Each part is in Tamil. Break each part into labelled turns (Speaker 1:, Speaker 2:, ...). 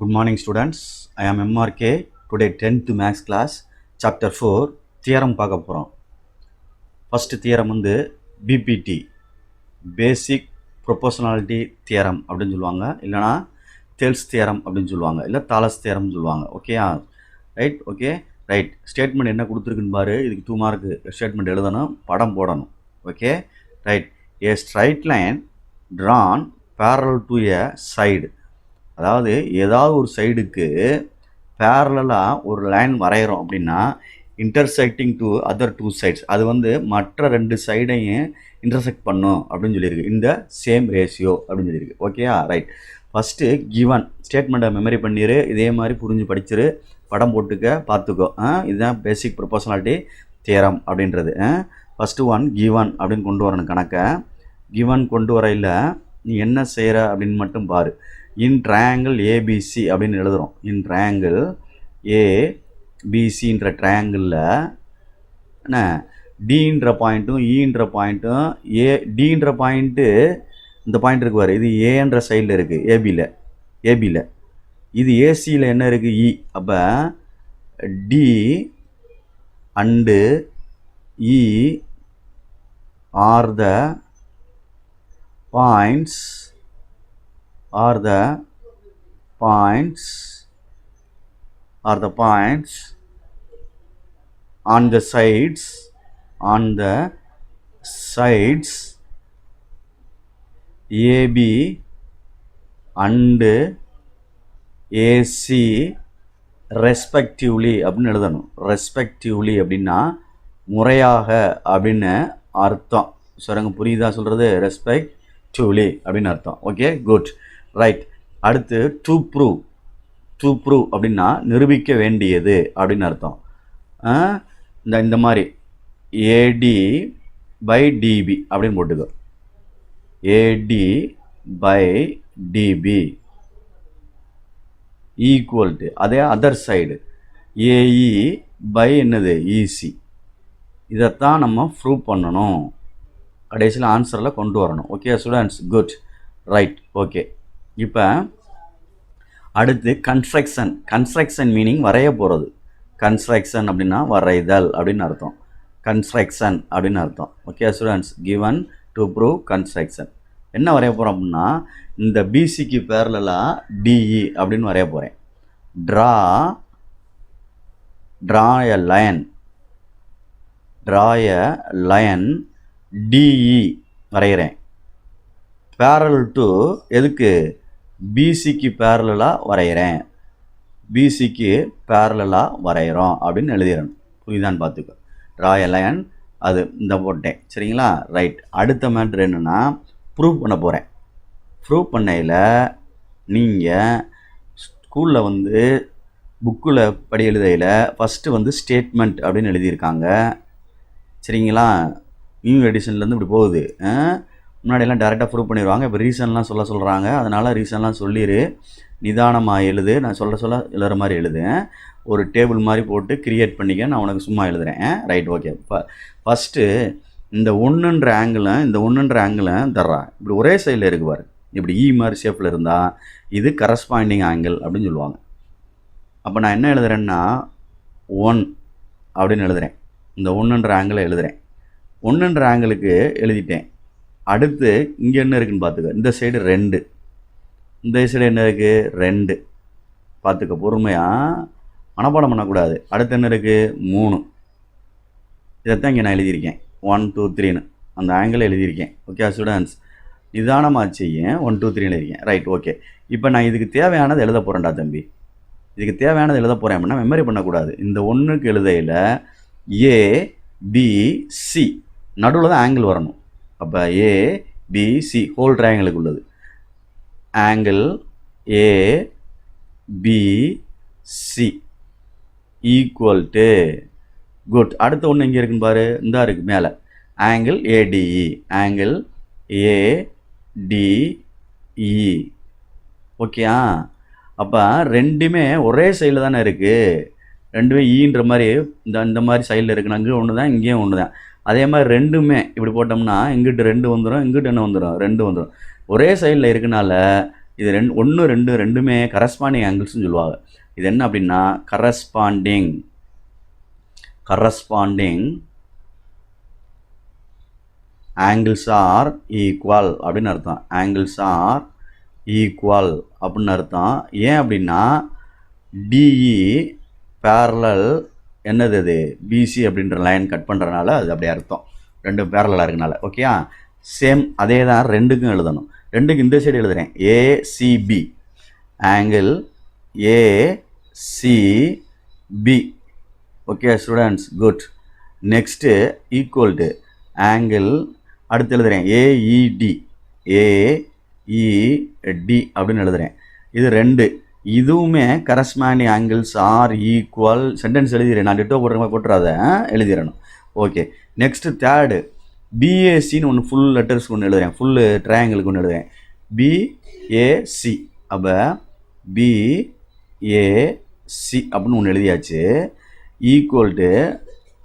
Speaker 1: Good morning students. I am MRK. Today 10th Maths class chapter 4 theorem பார்க்க போறோம். First theorem வந்து BPT Basic Proportionality Theorem அப்படினு சொல்லுவாங்க. இல்லனா Thales Theorem அப்படினு சொல்லுவாங்க. இல்ல Thales Theorem சொல்லுவாங்க. ஓகேயா? ரைட்? ஓகே. ரைட். ஸ்டேட்மென்ட் என்ன கொடுத்திருக்குன்னு பாரு. இதுக்கு 2 மார்க் ஸ்டேட்மென்ட் எழுதணும், படம் போடணும். Okay? Right. A straight line drawn parallel to a side. அதாவது ஏதாவது ஒரு சைடுக்கு பேரலாக ஒரு லைன் வரைகிறோம் அப்படின்னா இன்டர்செக்டிங் டு அதர் 2 சைட்ஸ், அது வந்து மற்ற 2 சைடையும் இன்டர்செக்ட் பண்ணும் அப்படின்னு சொல்லியிருக்கு. இந்த சேம் ரேஷியோ அப்படின்னு சொல்லியிருக்கு. ஓகேயா? ரைட். ஃபஸ்ட்டு கிவன் ஸ்டேட்மெண்ட்டை மெமரி பண்ணிடு, இதே மாதிரி புரிஞ்சு படிச்சிரு, படம் போட்டுக்க, பார்த்துக்கோ. இதுதான் பேசிக் ப்ரொபோஷனாலிட்டி தியரம் அப்படின்றது. ஃபஸ்ட்டு ஒன் கிவன் அப்படின்னு கொண்டு வரணும் கணக்கை. கிவன் கொண்டு வரையில் நீ என்ன செய்கிற அப்படின்னு மட்டும் பாரு. இன் ட்ரையாங்கிள் ஏபிசி அப்படின்னு எழுதுகிறோம். இன் ட்ரையாங்கிள் ஏபிசின்ற ட்ரையாங்கிளில் என்ன டின்ற பாயிண்ட்டும் ஈன்ற பாயிண்ட்டும் டின்ற பாயிண்ட்டு இந்த பாயிண்ட் இருக்கு பாரு, இது ஏன்ற சைடில் இருக்குது ஏபியில். இது ஏசியில் என்ன இருக்குது? இ. அப்போ D and E are the points on the sides AB and AC respectively அப்படின்னு எழுதணும். ரெஸ்பெக்டிவ்லி அப்படின்னா முறையாக அப்படின்னு அர்த்தம். சொல்லுங்க, புரியுதா சொல்கிறது? ரெஸ்பெக்டிவ்லி அப்படின்னு அர்த்தம். Okay, good, right. அடுத்து டு ப்ரூவ் அப்படின்னா நிரூபிக்க வேண்டியது அப்படின்னு அர்த்தம். இந்த மாதிரி ஏடி பை டிபி அப்படின்னு போட்டுக்கோ. AD by DB equal to அதே அதர் சைடு ஏஇ பை என்னது இசி. இதைத்தான் நம்ம ப்ரூவ் பண்ணணும், கடைசியில் ஆன்சரில் கொண்டு வரணும். Okay students, good, right. Okay, இப்போ அடுத்து கன்ஸ்ட்ரக்ஷன் மீனிங் வரைய போகிறது. கன்ஸ்ட்ரக்ஷன் அப்படின்னா வரைதல் அப்படின்னு அர்த்தம். கன்ஸ்ட்ரக்ஷன் அப்படின்னு அர்த்தம். Okay students, given to prove construction. என்ன வரைய போகிறோம் அப்படின்னா இந்த பிசிக்கு பேரலாக டிஇ அப்படின்னு வரைய போகிறேன். ட்ரா எ லைன் டிஇ வரைகிறேன். பேரல் டு எதுக்கு? பிசிக்கு பேரலாக வரைகிறேன். பிசிக்கு பேரலாக வரைகிறோம் அப்படின்னு எழுதிடணும். புரியுதான்னு பார்த்துக்கோ. ட்ரா எ லைன், அது இந்த போட்டேன். சரிங்களா? ரைட். அடுத்த மேட்ரு என்னென்னா ப்ரூவ் பண்ண போகிறேன். ப்ரூவ் பண்ணையில் நீங்கள் ஸ்கூலில் வந்து புக்கில் படி எழுதையில் ஃபஸ்ட்டு வந்து ஸ்டேட்மெண்ட் அப்படின்னு எழுதியிருக்காங்க. சரிங்களா? நியூ எடிஷன்லேருந்து இப்படி போகுது. முன்னாடியெல்லாம் டேரெக்டாக ப்ரூவ் பண்ணிடுவாங்க. இப்போ ரீசன்லாம் சொல்கிறாங்க. அதனால் ரீசன்லாம் சொல்லிடு, நிதானமாக எழுது. நான் சொல்ல எழுதுகிற மாதிரி எழுது. ஒரு டேபிள் மாதிரி போட்டு க்ரியேட் பண்ணிக்க. நான் உனக்கு சும்மா எழுதுகிறேன். Right, okay. ஃபஸ்ட்டு இந்த ஒன்றுன்ற ஆங்கிளும் தர்றா. இப்படி ஒரே சைடில் இருக்கு பாரு, இப்படி இ மாதிரி ஷேப்பில் இருந்தால் இது கரஸ்பாண்டிங் ஆங்கிள் அப்படின்னு சொல்லுவாங்க. அப்போ நான் என்ன எழுதுறேன்னா 1 அப்படின்னு எழுதுகிறேன். இந்த ஒன்றுன்ற ஆங்கிளை எழுதுகிறேன். ஒன்றுன்ற ஆங்கிளுக்கு எழுதிட்டேன். அடுத்து இங்கே என்ன இருக்குதுன்னு பார்த்துக்க. இந்த சைடு 2, இந்த சைடு என்ன இருக்குது? 2. பார்த்துக்க, பொறுமையாக மனப்பாடம் பண்ணக்கூடாது. அடுத்து என்ன இருக்குது? 3. இதைத்தான் இங்கே நான் எழுதியிருக்கேன். 1 2 3ன்னு அந்த ஆங்கிள் எழுதியிருக்கேன். ஓகே ஸ்டூடெண்ட்ஸ், நிதானமாக செய்ய 1 2 3 எழுதியிருக்கேன். Right, okay. இப்போ நான் இதுக்கு தேவையானது எழுத போகிறேன்டா தம்பி. இதுக்கு தேவையானது எழுத போகிறேன் அப்படின்னா மெமரி பண்ணக்கூடாது. இந்த ஒன்றுக்கு எழுதையில் ஏபிசி நடுவில் தான் ஆங்கிள் வரணும். அப்போ ஏபிசி ஹோல் ட்ரையாங்கிளுக்கு உள்ளது angle ABC equal to good. அடுத்த ஒன்று எங்கே இருக்குன்னு பாரு, இந்த இருக்குது மேலே, ஆங்கிள் ஏடிஇ. Angle ADE. ஓகேயா? அப்போ ரெண்டுமே ஒரே சைடில் தானே இருக்குது. ரெண்டுமே ஈன்ற மாதிரி இந்த மாதிரி சைடில் இருக்குது. அங்கே ஒன்று தான், இங்கேயும் ஒன்று தான். அதே மாதிரி ரெண்டுமே இப்படி போட்டோம்னா இங்கிட்டு 2 வந்துடும், இங்கிட்டு என்ன வந்துடும்? 2 வந்துடும். ஒரே சைடில் இருக்கனால இது 1 2 ரெண்டுமே கரஸ்பாண்டிங் ஆங்கிள்ஸ்னு சொல்லுவாங்க. இது என்ன அப்படின்னா கரஸ்பாண்டிங் ஆங்கிள்ஸ் ஆர் ஈக்குவல் அப்படின்னு அர்த்தம். ஆங்கிள்ஸ் ஆர் ஈக்குவல் அப்படின்னு அர்த்தம். ஏன் அப்படின்னா டிஇ பேரலல் என்னது அது பிசி அப்படின்ற லைன் கட் பண்ணுறதுனால அது அப்படி அர்த்தம். ரெண்டும் பேரலாக இருக்கனால. ஓகேயா? சேம் அதே தான் ரெண்டுக்கும் எழுதணும். ரெண்டுக்கு இந்த சைடு எழுதுகிறேன். ACB angle ACB. Okay students, good. Next equal to angle அடுத்து எழுதுகிறேன் ஏஇடி அப்படின்னு எழுதுகிறேன். இது 2 இதுவுமே corresponding angles are equal. Sentence எழுதிடுறேன், நான் டிட்டோ போடுற மாதிரி போட்டுறாத, எழுதிடணும். ஓகே. நெக்ஸ்ட்டு தேர்டு பிஏசின்னு ஒன்று ஃபுல் லெட்டர்ஸ்க்கு ஒன்று எழுதுகிறேன், ஃபுல்லு ட்ரையாங்கிளுக்கு ஒன்று எழுதுகிறேன். பிஏசி. அப்போ பிஏசி அப்படின்னு ஒன்று எழுதியாச்சு. ஈக்குவல் டு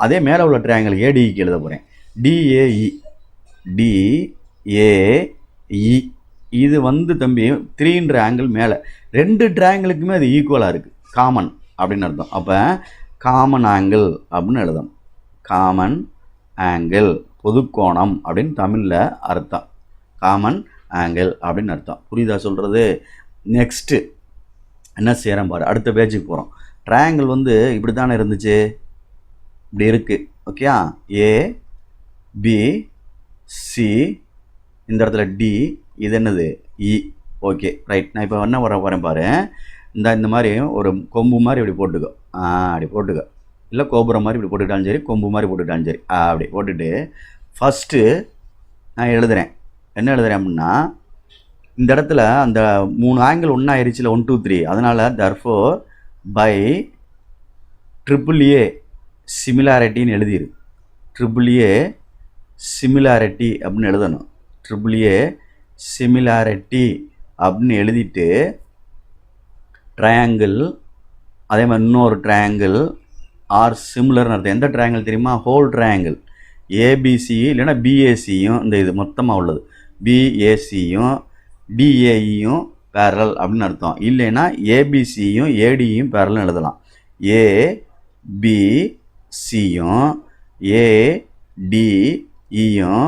Speaker 1: அதே மேலே உள்ள ட்ரையாங்கிள் ஏடிக்கு எழுத போகிறேன். டிஏஇ இது தம்பி 3ன்ற ஆங்கிள் மேலே 2 ட்ரையாங்கிளுக்குமே அது ஈக்குவலாக இருக்குது, காமன் அப்படின்னு அர்த்தம். அப்போ காமன் ஆங்கிள் அப்படின்னு எழுதணும். காமன் ஆங்கிள் பொதுக்கோணம் அப்படின்னு தமிழில் அர்த்தம். காமன் ஆங்கிள் அப்படின்னு அர்த்தம். புரியுதா சொல்கிறது? நெக்ஸ்ட்டு என்ன செய்கிறேன் பாரு, அடுத்த பேஜுக்கு போகிறோம். ட்ரையாங்கிள் இப்படி தானே இருந்துச்சு, இப்படி இருக்குது. ஓகேயா? ஏபிசி, இந்த இடத்துல டி, இது என்னது இ. Okay right. நான் இப்போ என்ன வரேன் பாரு, இந்த மாதிரி ஒரு கொம்பு மாதிரி இப்படி போட்டுக்கோ. அப்படி போட்டுக்கோ. இல்லை கோபுரம் மாதிரி இப்படி போட்டுக்கிட்டாலும் சரி, கொம்பு மாதிரி போட்டுக்கிட்டாலும் சரி. அப்படி போட்டுட்டு ஃபஸ்ட்டு நான் எழுதுகிறேன். என்ன எழுதுகிறேன் அப்படின்னா, இந்த இடத்துல அந்த 3 ஆங்கிள் ஒன்றா ஆயிடுச்சுல, 1 2 3. அதனால் தர்ஃபோர் பை AAA சிமிலாரிட்டின்னு எழுதிரு. AAA சிமிலாரிட்டி அப்படின்னு எழுதணும். AAA சிமிலாரிட்டி அப்படின்னு எழுதிட்டு ட்ரையாங்கிள், அதே மாதிரி இன்னொரு ட்ரையாங்கிள் ஆர் சிமிலர்னு அர்த்தம். எந்த ட்ரையாங்கிள் தெரியுமா? Whole triangle. ஏபிசி இல்லைன்னா பிஏசியும் இந்த இது மொத்தமாக உள்ளது. பிஏசியும் டிஏஇயும் பேரல் அப்படின்னு அர்த்தம். இல்லைன்னா ஏபிசியும் ஏடியும் பேரல்னு எழுதலாம். ஏபிசியும் ஏடிஇயும்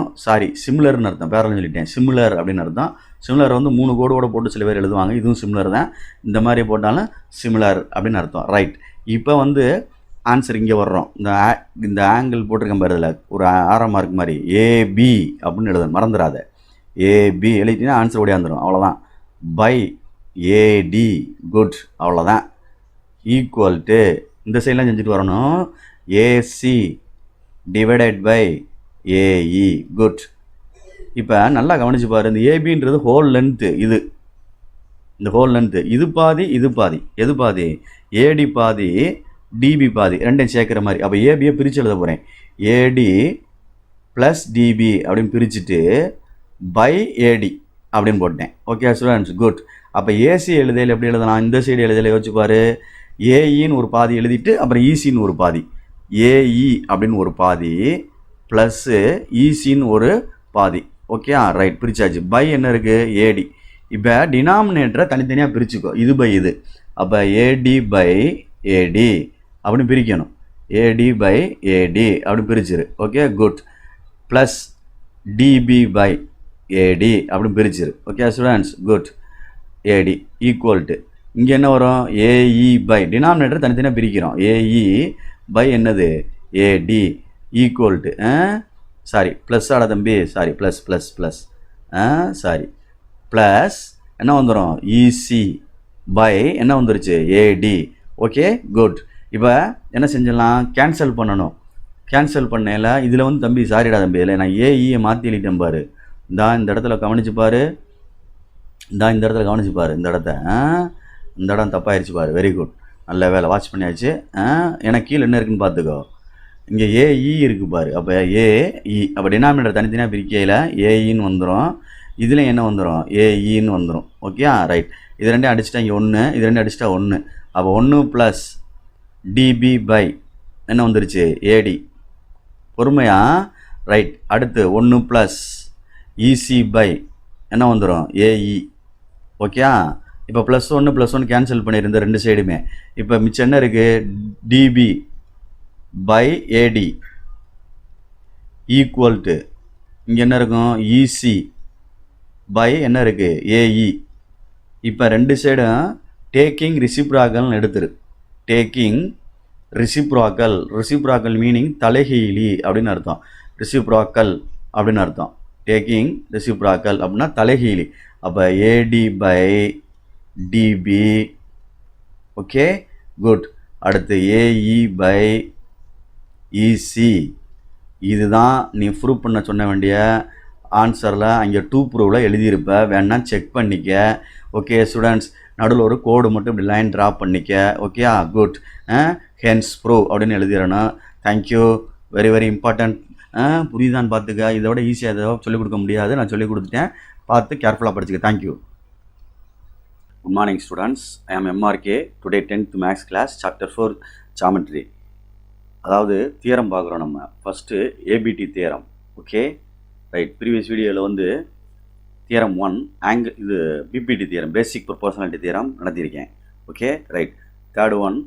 Speaker 1: சிமிலர்னு அர்த்தம். பேரல்னு சொல்லிட்டேன். சிமிலர் அப்படின்னு அர்த்தம். சிமிலர் 3 கோடோட போட்டு சில பேர் எழுதுவாங்க. இதுவும் சிமிலர் தான். இந்த மாதிரி போட்டாலும் சிமிலர் அப்படின்னு அர்த்தம். ரைட். இப்போ ஆன்சர் இங்கே வர்றோம். இந்த ஆங்கிள் போட்டிருக்கேன் பாரு, இதில் ஒரு ஆரம் மார்க் மாதிரி ஏபி அப்படின்னு எழுதணும், மறந்துடாத. ஏபி எழுதிட்டீங்கன்னா ஆன்சர் ஓடியாந்துடும். அவ்வளோதான். By AD. குட். அவ்வளோதான். ஈக்குவல் டு இந்த சைட்லாம் செஞ்சுட்டு வரணும். AC divided by AE. Good. இப்போ நல்லா கவனிச்சு பாரு, இந்த ஏபின்றது ஹோல் லென்த்து. இந்த ஹோல் லென்த்து இது பாதி இது பாதி. எது பாதி? ஏடி பாதி டிபி பாதி, ரெண்டையும் சேர்க்குற மாதிரி. அப்போ ஏபியை பிரித்து எழுத போகிறேன். ஏடி ப்ளஸ் டிபி அப்படின்னு பிரிச்சுட்டு பை ஏடி அப்படின்னு போட்டேன். Okay students, good. அப்போ ஏசி எழுதையில் எப்படி எழுதலாம்? இந்த சைடு எழுதையில் யோசிச்சு பாரு. ஏஇன்னு ஒரு பாதி எழுதிட்டு அப்புறம் ஈசின்னு ஒரு பாதி, ஏஇ அப்படின்னு ஒரு பாதி ப்ளஸ்ஸு ஈசின்னு ஒரு பாதி. Okay right, பிரிச்சாச்சு. பை என்ன இருக்குது? ஏடி. இப்போ டினாமினேட்டரை தனித்தனியாக பிரிச்சுக்கோ, இது பை இது. அப்போ ஏடி பை ஏடி அப்படின்னு பிரிக்கணும். ஏடி பை ஏடி அப்படின்னு பிரிச்சிரு. Okay good. Plus DB by AD அப்படின்னு பிரிச்சிரு. Okay students, good. AD equal to இங்கே என்ன வரும்? ஏஇ பை டினாமினேட்டர் தனித்தனியாக பிரிக்கிறோம். ஏஇ பை என்னது? ஏடி ஈக்குவல் டு ப்ளஸ் ஆட தம்பி, ப்ளஸ் ப்ளஸ் ப்ளஸ் ப்ளஸ் என்ன வந்துடும்? இசி பை என்ன வந்துருச்சு? ஏடி. Okay good. இப்போ என்ன செஞ்சிடலாம்? கேன்சல் பண்ணணும். கேன்சல் பண்ணல இதில் தம்பி சாரிடா தம்பி, இல்லை நான் ஏஇயை மாற்றி எழுதிட்டேன் பாரு. இந்த இடத்துல கவனிச்சு பாரு. இந்த இடத்துல கவனிச்சு பாரு. இந்த இடம் தப்பாயிருச்சு பாரு. வெரி குட், நல்ல வேலை, வாட்ச் பண்ணியாச்சு. ஏன்னா கீழே என்ன இருக்குன்னு பார்த்துக்கோ. இங்கே ஏஇ இருக்குது பாரு. அப்போ ஏஇ, அப்போ டினாமினேட்டர் தனித்தனியாக பிரிக்கையில் ஏஇன்னு வந்துடும். இதில் என்ன வந்துடும்? ஏஇன்னு வந்துடும். Okay right. இது ரெண்டும் அடிச்சிட்டா இங்கே 1, இது ரெண்டும் அடிச்சிட்டா 1. அப்போ 1 ப்ளஸ் டிபி பை என்ன வந்துருச்சு? ஏடி. பொறுமையா ரைட். அடுத்து 1 ப்ளஸ் இசி பை என்ன வந்துடும்? ஏஇ. ஓகே. இப்போ +1 கேன்சல் பண்ணியிருந்த ரெண்டு சைடுமே. இப்போ மிச்சம் என்ன இருக்குது? DB by AD equal to இங்கே என்ன இருக்கும்? இசி பை என்ன இருக்குது? ஏஇ. இப்போ ரெண்டு சைடும் டேக்கிங் ரிசிப்ராக்கல்னு எடுத்துரு. டேக்கிங் ரிசிப்ராக்கல் மீனிங் தலைகீழி அப்படின்னு அர்த்தம். ரிசிப்ராக்கல் அப்படின்னு அர்த்தம். டேக்கிங் ரிசிப்ராக்கல் அப்படின்னா தலைகீழி. அப்போ AD by DB. Okay, good. அடுத்து ஏஇ பை இசி. இதுதான் நீ ப்ரூவ் பண்ண சொன்ன வேண்டிய ஆன்சரில் அங்கே 2 ப்ரூவில் எழுதியிருப்ப. வேணா செக் பண்ணிக்க. ஓகே ஸ்டூடெண்ட்ஸ், நடுவில் ஒரு கோடு மட்டும் இப்படி லைன் ட்ரா பண்ணிக்க. Okay, good. ஹென்ஸ் ப்ரூவ் அப்படின்னு எழுதிடணும். தேங்க்யூ. Very very important. புரியுதான்னு பார்த்துக்க. இதோட ஈஸியாக எதாவது சொல்லிக் கொடுக்க முடியாது. நான் சொல்லிக் கொடுத்துட்டேன். பார்த்து கேர்ஃபுல்லாக படிச்சுக்க. Thank you. Good morning students. I am MRK. Today 10th maths class, chapter 4 geometry. அதாவது தியரம் பார்க்குறோம் நம்ம. First ABT theorem. Okay, right. Previous வீடியோவில் வந்து தியரம் 1 ஆங்கிள், இது BPT theorem, basic proportionality theorem நடத்தியிருக்கேன். Okay, right. தேர்ட் ஒன்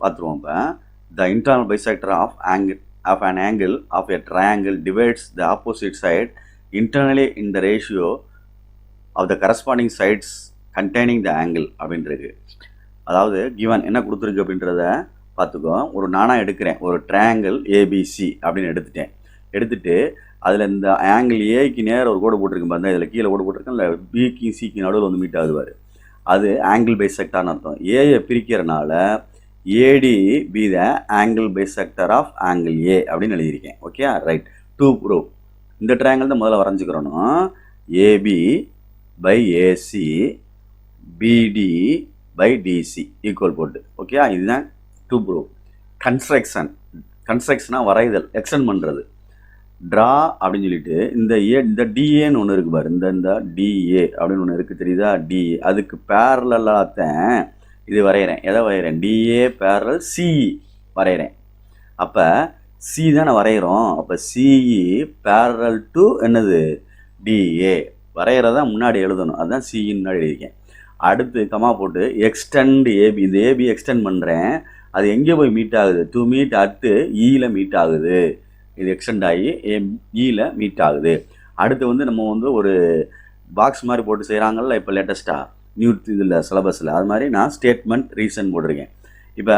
Speaker 1: பார்த்துருவோம். இப்போ the internal bisector of an angle of a triangle divides the opposite side internally in the ratio of the corresponding sides containing the angle அப்படின்றது. அதாவது கிவன் என்ன கொடுத்துருக்கு அப்படின்றத பார்த்துக்கோ. ஒரு நானாக எடுக்கிறேன். ஒரு ட்ரையாங்கிள் ஏபிசி அப்படின்னு எடுத்துட்டு அதில் இந்த ஆங்கிள் ஏக்கு நேரம் ஒரு கோடு போட்டிருக்கு பாருங்க. இதில் கீழே கோடு போட்டிருக்கேன். இல்லை பிக்கு சிக்கு நடுவில் வந்து மீட் ஆகுதுவார். அது ஆங்கிள் பைசெக்டார்னு அர்த்தம். ஏயை பிரிக்கிறனால AD be the angle bisector of angle A அப்படின்னு எழுதியிருக்கேன். Okay, right. 2 ப்ரூவ். இந்த ட்ரையாங்கிள் தான் முதல்ல வரைஞ்சிக்கிறணும். AB by AC BD by DC equal போட்டு. ஓகே, இதுதான் 2 ப்ரூவ். கன்ஸ்ட்ரக்ஷனாக வரைதல், எக்ஸ்டெண்ட் பண்ணுறது. ட்ரா அப்படின்னு சொல்லிட்டு இந்த டிஏன்னு ஒன்று இருக்குது பாரு. இந்த டிஏ அப்படின்னு ஒன்று இருக்குது, தெரியுதா? டிஏ அதுக்கு பேரலாகத்தான் இது வரைகிறேன். எதை வரைகிறேன்? டிஏ பேரல் சிஇ வரைகிறேன். அப்போ சி தானே வரைகிறோம். அப்போ சிஇ பேரல் டு என்னது? டிஏ. வரைகிறதா முன்னாடி எழுதணும். அதுதான் சிஇன்னு முன்னாடி எழுதியிருக்கேன். அடுத்து கமா போட்டு எக்ஸ்டெண்ட் ஏபி. இந்த ஏபி எக்ஸ்டெண்ட் பண்ணுறேன். அது எங்கே போய் மீட் ஆகுது? டு மீட் அட்டு இயில் மீட் ஆகுது. இது எக்ஸ்டெண்ட் ஆகி இயில் மீட் ஆகுது. அடுத்து வந்து நம்ம வந்து ஒரு பாக்ஸ் மாதிரி போட்டு செய்கிறாங்கல்ல இப்போ லேட்டஸ்ட்டாக இதில் சிலபஸில். அது மாதிரி நான் ஸ்டேட்மெண்ட் ரீசன் போட்டிருக்கேன். இப்போ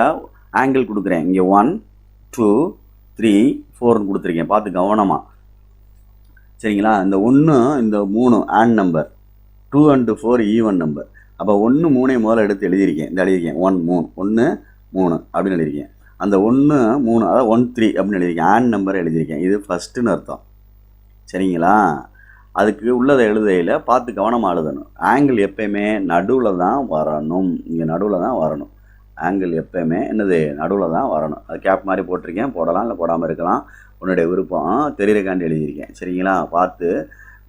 Speaker 1: ஆங்கிள் கொடுக்குறேன். இங்கே 1 2 3 4ன்னு கொடுத்துருக்கேன். பார்த்து கவனமாக, சரிங்களா? இந்த 1 இந்த 3 on number, 2 and 4 even number. அப்போ 1 3 முதல்ல எடுத்து எழுதியிருக்கேன். இந்த எழுதியிருக்கேன் 1 3 அப்படின்னு எழுதியிருக்கேன். அந்த 1 3 அதாவது 1 3 அப்படின்னு எழுதியிருக்கேன். ஆன் நம்பர் எழுதியிருக்கேன். இது ஃபஸ்ட்டுன்னு அர்த்தம், சரிங்களா? அதுக்கு உள்ளதை எழுதையில் பார்த்து கவனமாக எழுதணும். ஆங்கிள் எப்பயுமே நடுவில் தான் வரணும். இங்கே நடுவில் தான் வரணும். ஆங்கிள் எப்பயுமே என்னது? நடுவில் தான் வரணும். அது கேப் மாதிரி போட்டிருக்கேன். போடலாம், இல்லை போடாமல் இருக்கலாம். உன்னுடைய விருப்பம். தெரியறக்காண்டி எழுதியிருக்கேன், சரிங்களா? பார்த்து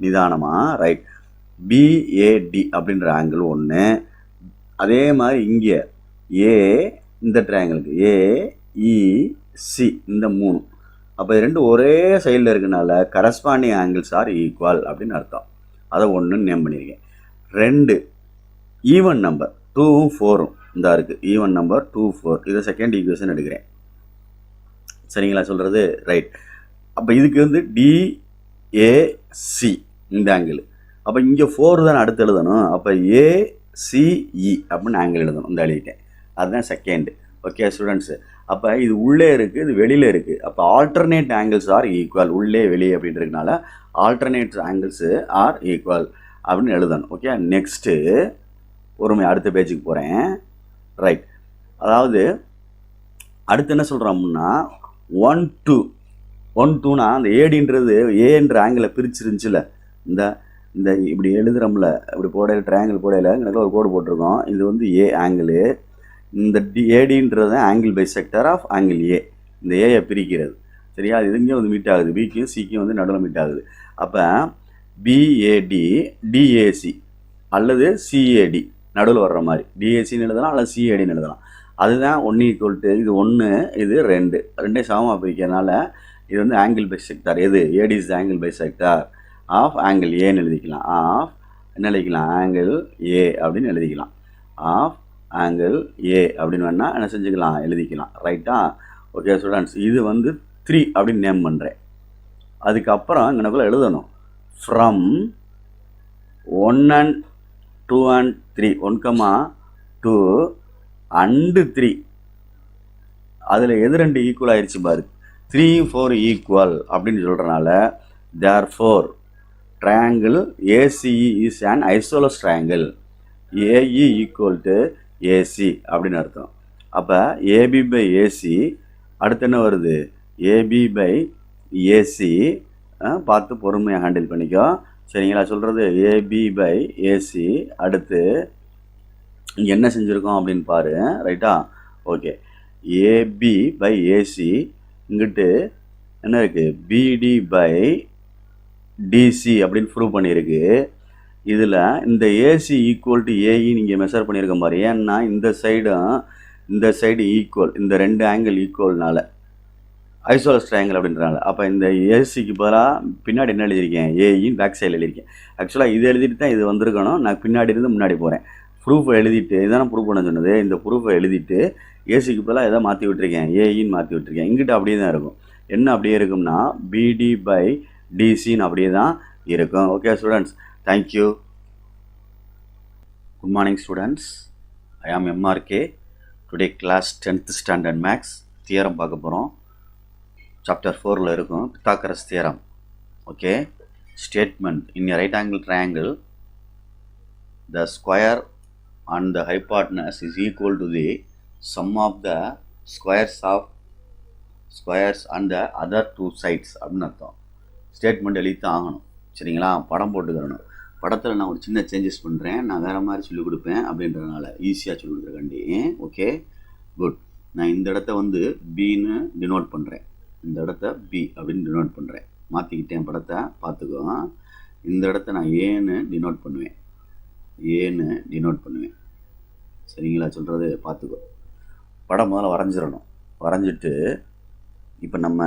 Speaker 1: நிதானமாக. ரைட். பிஏடி அப்படின்ற ஆங்கிள் ஒன்று. அதே மாதிரி இங்கே ஏ, இந்த ட்ரையாங்கிளுக்கு ஏஇசி, இந்த 3. அப்போ இது ரெண்டு ஒரே சைடில் இருக்கனால கரஸ்பாண்டிங் ஆங்கிள்ஸ் ஆர் ஈக்குவல் அப்படின்னு அர்த்தம். அதை 1ன்னு நேம் பண்ணியிருக்கேன். 2 ஈவன் நம்பர் 2ம் 4ம் இந்த இருக்குது. Even number 2 4. இதை செகண்ட் ஈக்குவேஷன் எடுக்கிறேன், சரிங்களா சொல்கிறது? ரைட். அப்போ இதுக்கு வந்து டிஏசி இந்த ஆங்கிள். அப்போ இங்கே 4 தானே அடுத்து எழுதணும். அப்போ ஏசிஇ அப்படின்னு ஆங்கிள் எழுதணும். இந்த எழுதிட்டேன். அதுதான் செகண்டு. ஓகே ஸ்டூடெண்ட்ஸு, அப்போ இது உள்ளே இருக்குது, இது வெளியில் இருக்குது. அப்போ ஆல்டர்னேட் ஆங்கிள்ஸ் ஆர் ஈக்குவல். உள்ளே வெளியே அப்படின்றதுனால ஆல்டர்னேட் ஆங்கிள்ஸு ஆர் ஈக்குவல் அப்படின்னு எழுதணும். ஓகே, நெக்ஸ்ட்டு பொறுமை, அடுத்த பேஜுக்கு போகிறேன். ரைட். அதாவது அடுத்து என்ன சொல்கிறோம் அப்படின்னா 1 2னா அந்த ஏடின்றது ஏன்ற ஆங்கிளை பிரிச்சிருந்துச்சுல. இந்த இப்படி எழுதுகிறோம்ல, இப்படி போடையில் ட்ரையாங்கிள் போடையில் எனக்கு ஒரு கோடு போட்டிருக்கோம். இது வந்து ஏ ஆங்கிள். இந்த ஏடின்றது angle bisector of angle A. இந்த ஏயை பிரிக்கிறது, சரியா? அது இங்கே வந்து மீட் ஆகுது. பிக்கும் சிக்கும் வந்து நடுவில் மீட் ஆகுது. அப்போ பிஏடி டிஏசி அல்லது சிஏடி நடுவில் வர்ற மாதிரி டிஏசின்னு எழுதலாம், அல்லது சிஏடின்னு எழுதலாம். அதுதான் 1 ஈக்குவல் இது 1 இது 2 ரெண்டே சமமாக பிரிக்கிறதுனால இது வந்து ஆங்கிள் பைசெக்டார். எது? AD is angle bisector of angle ஏன்னு எழுதிக்கலாம். ஆஃப் என்ன எழுதிக்கலாம், ஆங்கிள் ஏ அப்படின்னு எழுதிக்கலாம். ஆஃப் ஆங்கிள் ஏ அப்படின்னு வேணால் என்ன செஞ்சுக்கலாம், எழுதிக்கலாம். ரைட்டா? ஓகே ஸ்டூடெண்ட்ஸ், இது வந்து 3 அப்படின்னு நேம் பண்ணுறேன். அதுக்கப்புறம் இங்கனக்குள்ளே எழுதணும் ஃப்ரம் 1 and 2 and 3, 1,2 and 3. அதில் எது 2 ஈக்குவல் ஆயிடுச்சு பாரு, 3, 4 ஈக்குவல் அப்படின்னு சொல்கிறனால therefore triangle ACE is an isosceles triangle. AE equal to AC அப்படின்னு அர்த்தம். அப்போ AB by AC அடுத்து என்ன வருது, AB by AC. பார்த்து பொறுமையாக ஹேண்டில் பண்ணிக்கோ, சரிங்களா? சொல்கிறது AB by AC. அடுத்து இங்கே என்ன செஞ்சுருக்கோம் அப்படின்னு பாரு. ரைட்டா? Okay, AB by AC. இங்கிட்டு என்ன இருக்குது, BD by DC அப்படின்னு ப்ரூவ் பண்ணியிருக்கு. இதில் இந்த ஏசி ஈக்குவல் டு ஏஇ நீங்கள் மெஷர் பண்ணியிருக்க மாதிரி, ஏன்னா இந்த சைடும் இந்த சைடு ஈக்குவல், இந்த 2 ஆங்கிள் ஈக்குவல்னால ஐசோலஸ் ட்ரையாங்கிள் அப்படின்றனால. அப்போ இந்த ஏசிக்கு பதிலாக பின்னாடி என்ன எழுதியிருக்கேன், ஏஇன்னு பேக் சைடில் எழுதியிருக்கேன். ஆக்சுவலாக இது எழுதிட்டு தான் இது வந்திருக்கணும், நான் பின்னாடி இருந்து முன்னாடி போகிறேன். ப்ரூஃபை எழுதிட்டு இதான ப்ரூஃப் பண்ண சொன்னது, இந்த ப்ரூஃபை எழுதிட்டு ஏசிக்கு பதிலாக எதை மாற்றி விட்டுருக்கேன், ஏஇன்னு மாற்றி விட்டுருக்கேன். இங்கிட்ட அப்படியே தான் இருக்கும். என்ன அப்படியே இருக்கும்னா பிடி பை டிசின்னு அப்படியே தான் இருக்கும். Okay students, thank you. Good morning students, I am MRK. Today class 10th standard maths theorem பார்க்க போகிறோம். சாப்டர் 4ல் இருக்கும் Pythagoras theorem. Okay, statement in a right angle triangle the square and the hypotenuse is equal to the sum of the squares and the other two sides அப்படின்னு அர்த்தம். ஸ்டேட்மெண்ட் எழுதி தான் ஆகணும், சரிங்களா? படம் போட்டுக்கிறணும். படத்தில் நான் ஒரு சின்ன சேஞ்சஸ் பண்ணுறேன், நான் வேறு மாதிரி சொல்லிக் கொடுப்பேன் அப்படின்றதுனால ஈஸியாக சொல்லிக் கொடுக்குறக்காண்டி. Okay, good. நான் இந்த இடத்த வந்து பின்னு டினோட் பண்ணுறேன், இந்த இடத்த பி அப்படின்னு டினோட் பண்ணுறேன். மாற்றிக்கிட்டேன், படத்தை பார்த்துக்கோ. இந்த இடத்த நான் ஏன்னு டினோட் பண்ணுவேன், சரிங்களா? சொல்கிறது பார்த்துக்கோ. படம் முதல்ல வரைஞ்சிடணும். வரைஞ்சிட்டு இப்போ நம்ம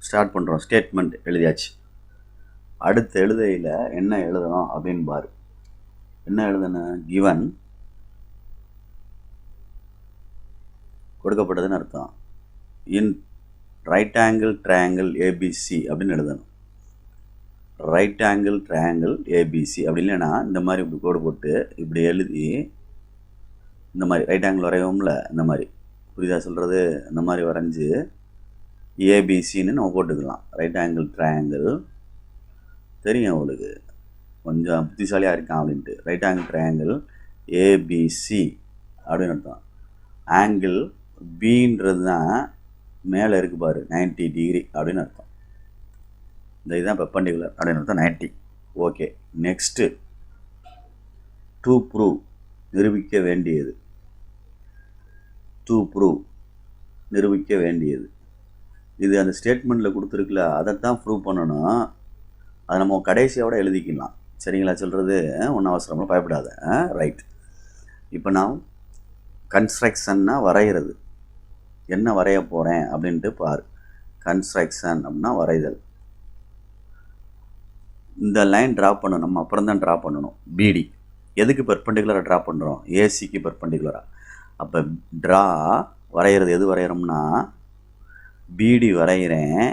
Speaker 1: ஸ்டார்ட் பண்ணுறோம். ஸ்டேட்மெண்ட் எழுதியாச்சு. அடுத்த எழுதையில் என்ன எழுதணும் அப்படின்னு பாரு. என்ன எழுதணும், கிவன் கொடுக்கப்பட்டதுன்னு அர்த்தம். இன் ரைட் ஆங்கிள் ட்ரையாங்கிள் ஏபிசி அப்படின்னு எழுதணும். ரைட் ஆங்கிள் ட்ரையாங்கிள் ஏபிசி அப்படி இல்லைன்னா இந்த மாதிரி இப்படி கோடு போட்டு இப்படி எழுதி இந்த மாதிரி ரைட் ஆங்கிள் வரையோம்ல, இந்த மாதிரி, புரியுதா சொல்கிறது? இந்த மாதிரி வரைஞ்சி ஏபிசின்னு நம்ம போட்டுக்கலாம். ரைட் ஆங்கிள் ட்ரையாங்கிள் தெரியும் உங்களுக்கு, கொஞ்சம் புத்திசாலியாக இருக்கான் அப்படின்ட்டு. ரைட் ஆங்கிள் ட்ரையாங்கிள் ஏபிசி அப்படின்னு அர்த்தம். ஆங்கிள் பின்றது தான் மேலே இருக்குது பாரு, 90 டிகிரி அப்படின்னு அர்த்தம். இந்த இதுதான் பெர்பெண்டிகுலர் அப்படின்னு அர்த்தம், 90. ஓகே, நெக்ஸ்ட்டு டு ப்ரூவ் நிரூபிக்க வேண்டியது. டு ப்ரூவ் நிரூபிக்க வேண்டியது. இது அந்த ஸ்டேட்மெண்ட்டில் கொடுத்துருக்குல, அதைத்தான் ப்ரூவ் பண்ணணும். அதை நம்ம கடைசியோட எழுதிக்கலாம், சரிங்களா? சொல்கிறது ஒன்றும் அவசரமாக பயப்படாத. ரைட். இப்போ நான் கன்ஸ்ட்ரக்ஷன்னா வரைகிறது, என்ன வரைய போகிறேன் அப்படின்ட்டு பாரு. கன்ஸ்ட்ரக்ஷன் அப்படின்னா வரைதல். இந்த லைன் ட்ரா பண்ணணும், நம்ம அப்புறம் தான் ட்ரா பண்ணணும். பிடி எதுக்கு பெர்பெண்டிகுலராக ட்ரா பண்ணுறோம், ஏசிக்கு பெர்பெண்டிகுலராக. அப்போ ட்ரா வரைகிறது, எது வரைகிறோம்னா பிடி வரைகிறேன்.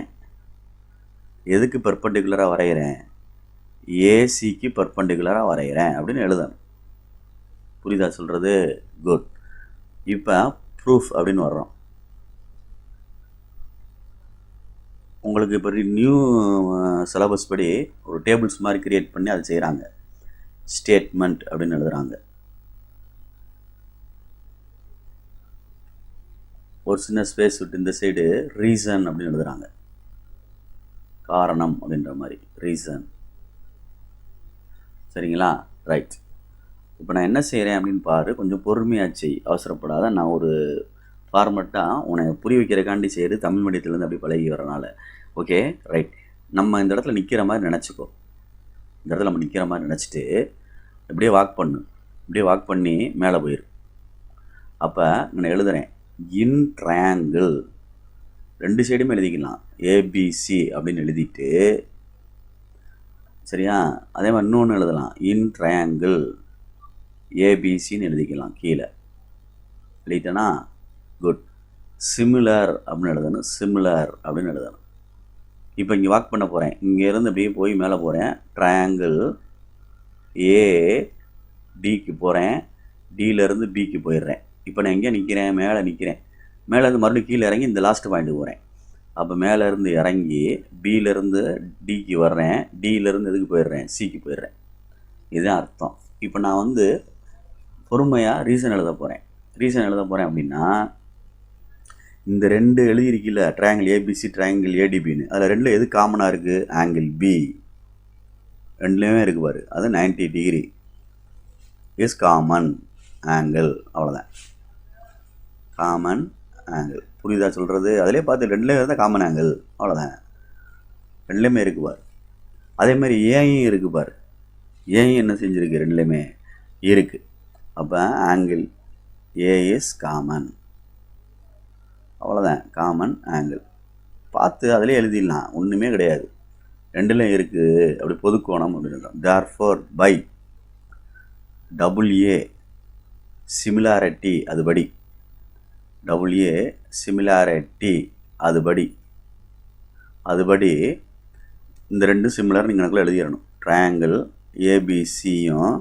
Speaker 1: எதுக்கு பெர்பெண்டிகுலராக வரைகிறேன், ஏசிக்கு பெர்பெண்டிகுலராக வரைகிறேன் அப்படின்னு எழுதணும். புரியுதா சொல்கிறது? குட். இப்போ ப்ரூஃப் அப்படின்னு வர்றோம். உங்களுக்கு இப்போ நியூ சிலபஸ் படி ஒரு டேபிள்ஸ் மாதிரி க்ரியேட் பண்ணி அதை செய்கிறாங்க. ஸ்டேட்மெண்ட் அப்படின்னு எழுதுகிறாங்க. ஒரு சின்ன ஸ்பேஸ் விட்டு இந்த சைடு ரீசன் அப்படின்னு எழுதுகிறாங்க, காரணம் அப்படின்ற மாதிரி, ரீசன். சரிங்களா? ரைட். இப்போ நான் என்ன செய்கிறேன் அப்படின்னு பாரு, கொஞ்சம் பொறுமையாச்சு, அவசரப்படாத. நான் ஒரு ஃபார்மெட்டாக உன்னை புரிய வைக்கிறக்காண்டி செய்கிறது, தமிழ் மீடியத்துலேருந்து அப்படி பழகி வரனால. Okay, right. நம்ம இந்த இடத்துல நிற்கிற மாதிரி நினச்சிக்கோ. இந்த இடத்துல நம்ம நிற்கிற மாதிரி நினச்சிட்டு இப்படியே வாக் பண்ணு. இப்படியே வாக் பண்ணி மேலே போயிரு. அப்போ நான் எழுதுகிறேன், இன் ட்ரையாங்கிள், 2 சைடுமே எழுதிக்கலாம், ஏபிசி அப்படின்னு எழுதிட்டு சரியா? அதே மாதிரி இன்னொன்று எழுதலாம். இன் ட்ரையாங்கிள் ஏபிசின்னு எழுதிக்கலாம் கீழே. எழுதிட்டேனா? குட். சிமிலர் அப்படின்னு எழுதணும். சிமிலர் அப்படின்னு எழுதணும். இப்போ இங்கே வாக் பண்ண போகிறேன். இங்கேருந்து அப்படியே போய் மேலே போகிறேன். ட்ரையாங்கிள் ஏ டிக்கு போகிறேன். டியிலேருந்து பிக்கு போயிடுறேன். இப்போ நான் எங்கே நிற்கிறேன்? மேலே நிற்கிறேன். மேலேருந்து மறுபடியும் கீழே இறங்கி இந்த லாஸ்ட் பாயிண்ட்டுக்கு போகிறேன். அப்போ மேலேருந்து இறங்கி பியிலேருந்து டிக்கு வர்றேன். டியிலேருந்து எதுக்கு போயிடுறேன்? சிக்கு போயிடுறேன். இதுதான் அர்த்தம். இப்போ நான் வந்து பொறுமையாக ரீசன் எழுத போகிறேன். ரீசன் எழுத போகிறேன் அப்படின்னா இந்த ரெண்டு எழுதியிருக்கல, ட்ரையாங்கிள் ஏபிசி, ட்ரையாங்கிள் ஏடிபின்னு, அதில் ரெண்டில் எது காமனாக இருக்குது? Angle B. ரெண்டுலேயுமே இருக்குது பாரு. அது 90 டிகிரி இஸ் காமன் ஆங்கிள். அவ்வளோதான், காமன் ஆங்கிள். புரியுதா சொல்கிறது? அதிலே பார்த்து ரெண்டுலேயும் இருந்தால் காமன் ஆங்கிள். அவ்வளோதான், ரெண்டுலேயுமே இருக்குது பாரு. அதேமாதிரி ஏயும் இருக்குது பாரு. ஏயும் என்ன செஞ்சுருக்கு? ரெண்டுலேயுமே இருக்குது. அப்போ ஆங்கிள் ஏ இஸ் காமன். அவ்வளோதான், காமன் ஆங்கிள். பார்த்து அதிலே எழுதிடலாம், ஒன்றுமே கிடையாது. ரெண்டுலேயும் இருக்குது அப்படி பொதுக்கோணம் அப்படின்னு. தேர்ஃபோர் பை டபுள்ஏ சிமிலாரிட்டி அதுபடி, டபுள்ஏ சிமிலாரிட்டி அதுபடி இந்த ரெண்டும் சிமிலர் நீங்கள் கணக்கில் எழுதிடணும். ட்ரையாங்கிள் ஏபிசியும்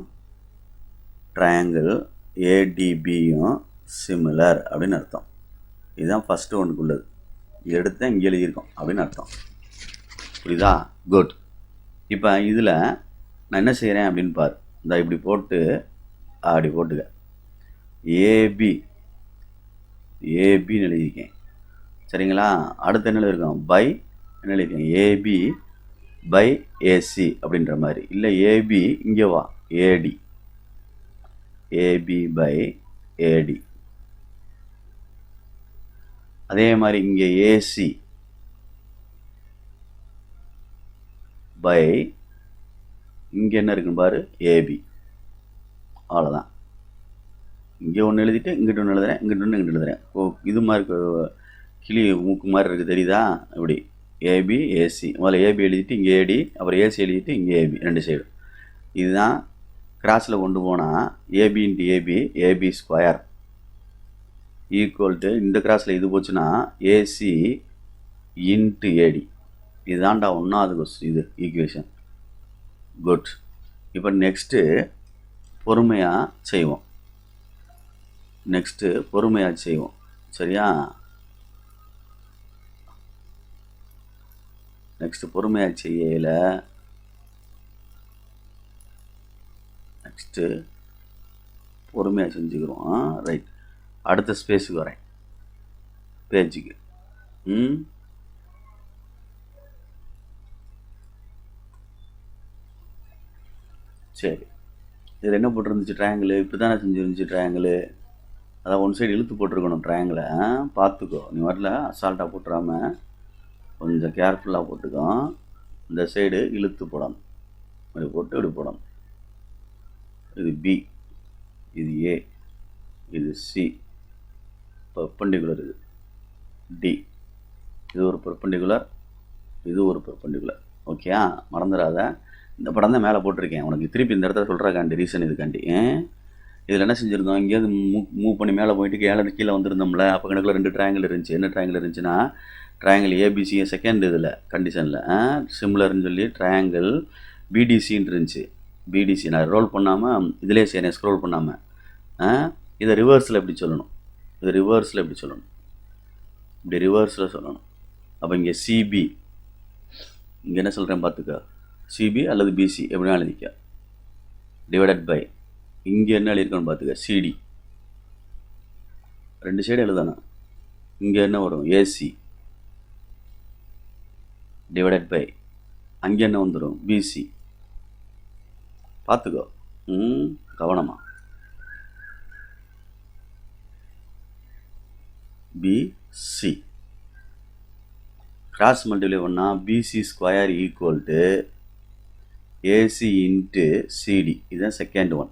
Speaker 1: ட்ரையாங்கிள் ஏடிபியும் சிமிலர் அப்படின்னு அர்த்தம். இதுதான் ஃபஸ்ட்டு ஒன்றுக்கு உள்ளது. எடுத்து இங்கே எழுதியிருக்கோம் அப்படின்னு அர்த்தம். புரியுதா? குட். இப்போ இதில் நான் என்ன செய்கிறேன் அப்படின்னு பாரு. இந்த இப்படி போட்டு அப்படி போட்டுக்க. ஏபின்னு எழுதியிருக்கேன். சரிங்களா? அடுத்து என்ன எழுதியிருக்கோம்? பை என்ன எழுதியிருக்கேன்? ஏபி பை ஏசி அப்படின்ற மாதிரி. இல்லை ஏபி இங்கே வா, ஏடி, ஏபி பை ஏடி. அதே மாதிரி இங்கே ஏசி பை இங்கே என்ன இருக்குன்னு பாரு, ஏபி. அவ்வளோதான். இங்கே ஒன்று எழுதிட்டு இங்கிட்ட ஒன்று எழுதுறேன், இங்கிட்ட ஒன்று இங்கிட்ட எழுதுறேன். ஓ, இது மாதிரி கிளி மூக்கு மாதிரி இருக்குது, தெரியுதா? இப்படி ஏபி ஏசி. முதல்ல ஏபி எழுதிட்டு இங்கே ஏடி, அப்புறம் ஏசி எழுதிட்டு இங்கே ஏபி, ரெண்டு சைடு. இதுதான் கிராஸில் கொண்டு போனால் AB into AB, AB square equal to, இந்த கிராஸில் இது போச்சுன்னா ஏசி இன்ட்டு ஏடி. இதுதான்டா 1வது கொஸ்டின், இது ஈக்குவேஷன். குட். இப்போ நெக்ஸ்ட்டு பொறுமையாக செய்வோம். சரியா? நெக்ஸ்ட்டு பொறுமையாக செய்யல. நெக்ஸ்ட்டு பொறுமையாக செஞ்சுக்கிறோம். ரைட். அடுத்த ஸ்பேஸுக்கு வரேன், பேஜுக்கு. சரி, இதில் என்ன போட்டிருந்துச்சு? ட்ரையாங்கிள் இப்படி தானே செஞ்சுருந்துச்சு ட்ரையாங்கிள். அதான் ஒன் சைடு இழுத்து போட்டிருக்கணும் ட்ரையாங்கிளை. பார்த்துக்கோ, நீ வரல அசால்ட்டாக போட்டுறாம கொஞ்சம் கேர்ஃபுல்லாக போட்டுக்கோ. இந்த சைடு இழுத்து போடணும், இப்படி போட்டு இப்படி போடணும். இது பி, இது ஏ, இது சி. பெர்பெண்டிகுலர் இது டி. இது ஒரு பெர்பெண்டிகுலர், இது ஒரு பெர்பெண்டிகுலர். ஓகே, மறந்துடாத. இந்த படம் தான் மேலே போட்டிருக்கேன் உனக்கு, திருப்பி இந்த இடத்துல சொல்கிறக்காண்டி, ரீசன் இதுக்காண்டி. இதில் என்ன செஞ்சுருந்தோம்? இங்கேருந்து மூவ் பண்ணி மேலே போயிட்டு கீழே வந்திருந்தோம்ல. அப்போ கணக்கில் 2 ட்ரையாங்கிள் இருந்துச்சு. என்ன ட்ரையாங்கிள் இருந்துச்சுன்னா, ட்ரையாங்கிள் ஏபிசி செகண்ட் இதில் கண்டிஷனில் சிமிலர்னு சொல்லி ட்ரையாங்கிள் பிடிசின்னு இருந்துச்சு. பிடிசி நான் ரோல் பண்ணாமல் இதிலே செய்கிறேன், ஸ்க்ரோல் பண்ணாமல். இதை ரிவர்ஸில் எப்படி சொல்லணும்? இப்படி ரிவர்ஸில் சொல்லணும். அப்போ இங்கே சிபி, இங்கே என்ன சொல்கிறேன் பார்த்துக்க, சிபி அல்லது பிசி எப்படின்னா எழுதிக்க, டிவைடட் பை இங்கே என்ன எழுதியிருக்கோன்னு பார்த்துக்க, சிடி. 2 சைடு எழுதணும். இங்கே என்ன வரும்? ஏசி டிவைடட் பை அங்கே என்ன வந்துடும்? பிசி. பார்த்துக்கோ, கவனமாக. பிசி கிராஸ் மல்டிப்ளை பண்ணால் BC square equal to AC into CD. இதுதான் செகண்ட் ஒன்.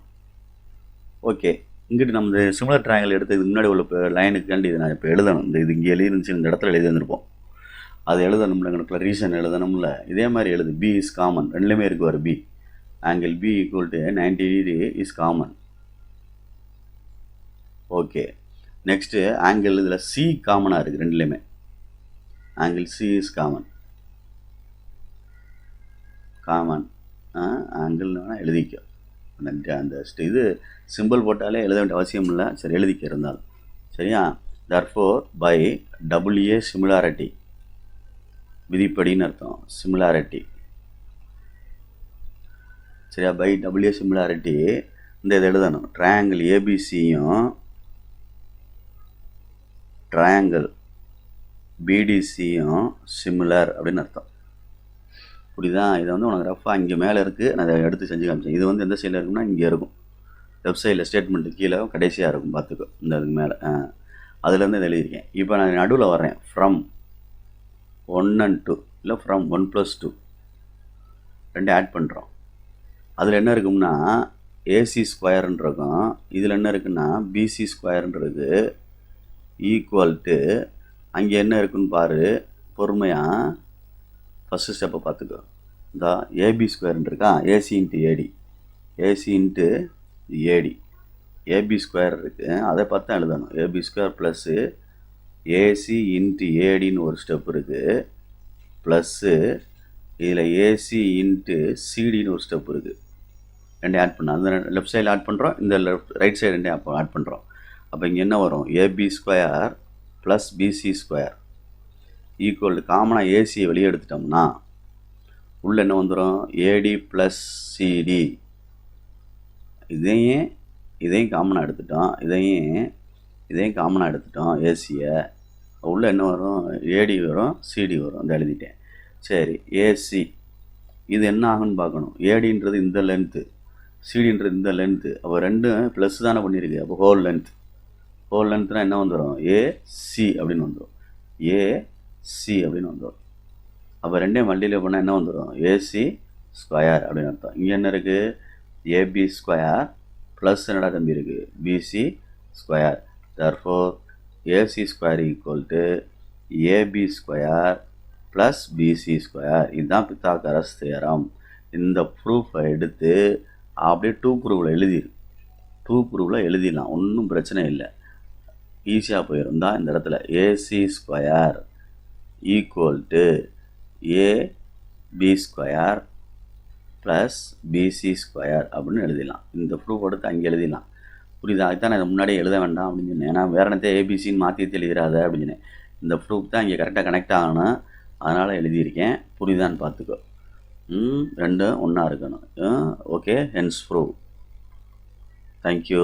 Speaker 1: ஓகே, இங்கிட்டு நம்ம சிமிலர் ட்ரையாங்கிள் எடுத்து இதுக்கு முன்னாடி உள்ள லைனுக்காண்டி இதை நான் இப்போ எழுதணும். இது இங்கே எழுதிருந்துச்சு, இந்த இடத்துல எழுதி வந்திருப்போம். அது எழுதணும்ல, எங்களுக்குள்ள ரீசன் எழுதணும்ல. இதே மாதிரி எழுது. பி இஸ் காமன், ரெண்டுலேயுமே இருக்கு வர B. Angle B equal to 90 degree is common. Okay, next angle இதில் சி காமனாக இருக்குது ரெண்டுலேயுமே. Angle C is common. ஆங்கிள்னா எழுதிக்க. அந்த இது சிம்பிள் போட்டாலே எழுத வேண்டிய அவசியம் இல்லை. சரி, எழுதிக்க இருந்தாலும் சரியா. therefore பை WA சிமிலாரிட்டி, விதிப்படின்னு அர்த்தம். சிமிலாரிட்டி சரியா. பை WA சிமிலாரிட்டி இந்த இதை எழுதணும். ட்ரையாங்கிள் ஏபிசியும் ட்ரையாங்கிள் பிடிசியும் சிமிலர் அப்படின்னு அர்த்தம். புரியுதா? இதை வந்து உனக்கு ரஃபாக இங்கே மேலே இருக்குது, நான் அதை எடுத்து செஞ்சு காமிச்சேன். இது வந்து எந்த சைடில் இருக்குன்னா இங்கே இருக்கும், லெஃப்ட் சைடில் ஸ்டேட்மெண்ட்டு கீழே கடைசியாக இருக்கும், பார்த்துக்கோ. இந்த இதுக்கு மேலே அதுலேருந்து இதை எழுதியிருக்கேன். இப்போ நான் நடுவில் வர்றேன். ஃப்ரம் 1 and 2 இல்லை ஃப்ரம் 1 + 2 ரெண்டு ஆட் பண்ணுறோம். அதில் என்ன இருக்கும்னா ஏசி ஸ்கொயர்ன்னு இருக்கும். இதில் என்ன இருக்குன்னா பிசி ஸ்கொயர்ன்னு இருக்குது. ஈக்குவல் டு அங்கே என்ன இருக்குன்னு பாரு பொறுமையாக. ஃபஸ்ட்டு ஸ்டெப்பை பார்த்துக்கோ. இந்த ஏபி ஸ்கொயர்ன்னு இருக்கா, AC into AD, AC into AD, AB square இருக்குது. அதை பார்த்து தான் எழுதணும். AB square plus AC into ஏடின்னு ஒரு ஸ்டெப் இருக்குது, ப்ளஸ்ஸு இதில் ஏசி இன்ட்டு சிடின்னு ஒரு ஸ்டெப் இருக்குது. ரெண்டு ஆட் பண்ண, அந்த லெஃப்ட் சைடில் ஆட் பண்ணுறோம், இந்த ரைட் சைடு ரெண்டே ஆட் பண்ணுறோம். அப்போ இங்கே என்ன வரும்? AB square plus BC square equal to காமனாக ஏசியை வெளியே எடுத்துட்டோம்னா உள்ளே என்ன வந்துடும்? AD plus CD. இதையும் காமனாக எடுத்துட்டோம், இதையும் காமனாக எடுத்துட்டோம் ஏசியை. உள்ளே என்ன வரும்? ஏடி வரும், சிடி வரும். அந்த எழுதிட்டேன். சரி, ஏசி இது என்ன ஆகுன்னு பார்க்கணும். ஏடின்றது இந்த லென்த்து, சிடின்றது இந்த லென்த்து. அப்போ ரெண்டும் ப்ளஸ் தானே பண்ணியிருக்கு. அப்போ ஹோல் லென்த்னால் என்ன வந்துடும்? ஏசி அப்படின்னு வந்துடும், ஏசி அப்படின்னு வந்துடும். அப்போ ரெண்டையும் மல்டிப்ளை பண்ணால் என்ன வந்துடும்? ஏசி ஸ்கொயர் அப்படின்னு அர்த்தம். இங்கே என்ன இருக்குது? ஏபி ஸ்கொயர் ப்ளஸ் என்னடா தம்பி இருக்குது? BC square. therefore AC square equal to AB square plus BC square. இதுதான் பித்தாகரஸ் தியரம். இந்த ப்ரூஃபை எடுத்து அப்படியே 2 ப்ரூஃபில் எழுதிடலாம், ஒன்றும் பிரச்சனை இல்லை, ஈஸியாக போயிடும். தான் இந்த இடத்துல AC square equal to AB square plus BC square அப்படின்னு எழுதிடலாம். இந்த ப்ரூஃப் எடுத்து அங்கே எழுதிடலாம். புரியுதா? அதுதான் நான் முன்னாடியே எழுத வேண்டாம் அப்படின்னு சொன்னேன். ஏன்னா வேறு என்னத்தை ஏபிசின்னு மாற்றி எழுதிடாத அப்படின்னு சொன்னேன். இந்த ப்ரூஃப் தான் இங்கே கரெக்டாக கனெக்ட் ஆகணும், அதனால் எழுதியிருக்கேன். புரியுதான்னு பார்த்துக்கோ. ரெண்டும் ஒன்றா இருக்கணும். Okay, hence prove. தேங்க்யூ.